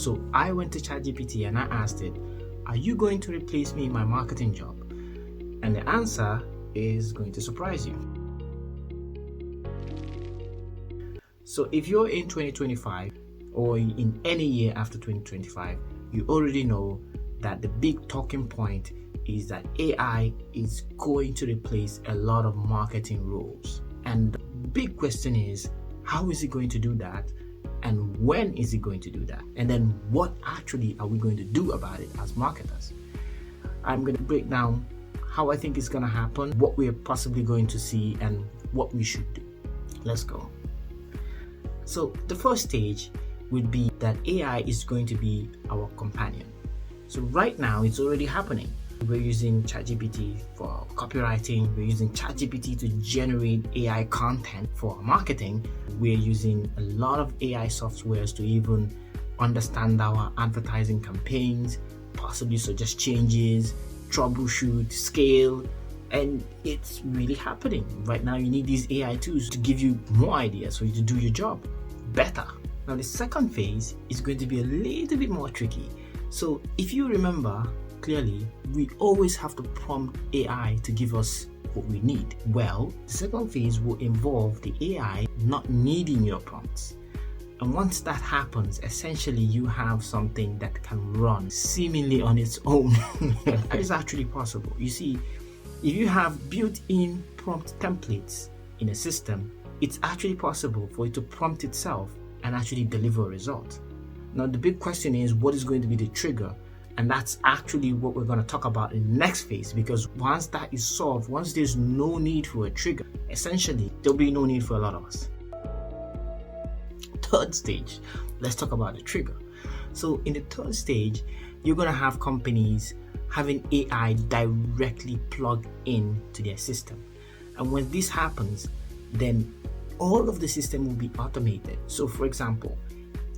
So I went to ChatGPT and I asked it, are you going to replace me in my marketing job? And the answer is going to surprise you. So if you're in 2025 or in any year after 2025, you already know that the big talking point is that AI is going to replace a lot of marketing roles. And the big question is, how is it going to do that? And when is it going to do that? And then what actually are we going to do about it as marketers? I'm going to break down how I think it's going to happen, what we're possibly going to see, and what we should do. Let's go. So the first stage would be that AI is going to be our companion. So right now it's already happening. We're using ChatGPT for copywriting. We're using ChatGPT to generate AI content for marketing. We're using a lot of AI softwares to even understand our advertising campaigns, possibly suggest changes, troubleshoot, scale, and it's really happening. Right now you need these AI tools to give you more ideas for you to do your job better. Now the second phase is going to be a little bit more tricky. So if you remember clearly, we always have to prompt AI to give us what we need. Well, the second phase will involve the AI not needing your prompts. And once that happens, essentially you have something that can run seemingly on its own. That is actually possible. You see, if you have built-in prompt templates in a system, it's actually possible for it to prompt itself and actually deliver a result. Now the big question is, what is going to be the trigger? And that's actually what we're going to talk about in the next phase, because once that is solved, once there's no need for a trigger, essentially there'll be no need for a lot of us. Third stage, let's talk about the trigger. So in the third stage, you're going to have companies having AI directly plugged into their system. And when this happens, then all of the system will be automated. So for example,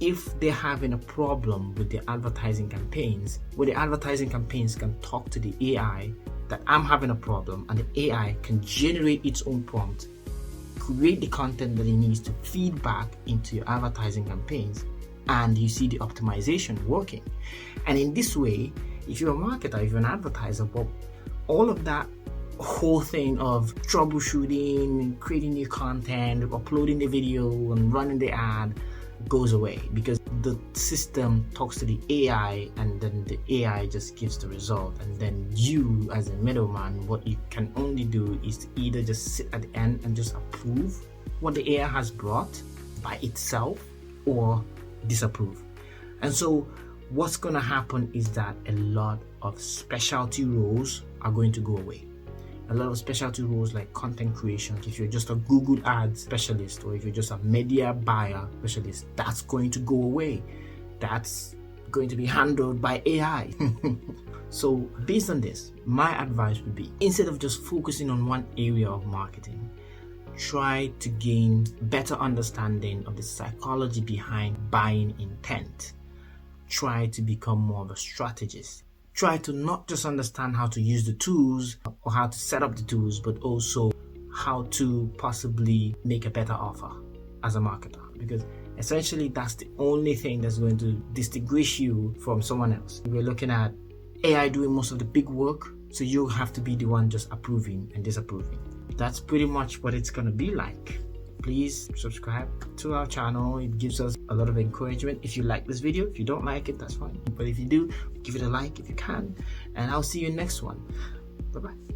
if they're having a problem with their advertising campaigns, where the advertising campaigns can talk to the AI that I'm having a problem, and the AI can generate its own prompt, create the content that it needs to feed back into your advertising campaigns, and you see the optimization working. And in this way, if you're a marketer, if you're an advertiser, well, all of that whole thing of troubleshooting, creating new content, uploading the video and running the ad goes away, because the system talks to the AI and then the AI just gives the result. And then you as a middleman, what you can only do is to either just sit at the end and just approve what the AI has brought by itself, or disapprove. And so what's going to happen is that a lot of specialty roles are going to go away. A lot of specialty roles like content creation, if you're just a Google Ads specialist, or if you're just a media buyer specialist, that's going to go away. That's going to be handled by AI. So based on this, my advice would be, instead of just focusing on one area of marketing, try to gain better understanding of the psychology behind buying intent. Try to become more of a strategist. Try to not just understand how to use the tools or how to set up the tools, but also how to possibly make a better offer as a marketer, because essentially that's the only thing that's going to distinguish you from someone else. We're looking at AI doing most of the big work, so you have to be the one just approving and disapproving. That's pretty much what it's going to be like. Please subscribe to our channel. It gives us a lot of encouragement. If you like this video, if you don't like it, that's fine. But if you do, give it a like if you can. And I'll see you in the next one. Bye-bye.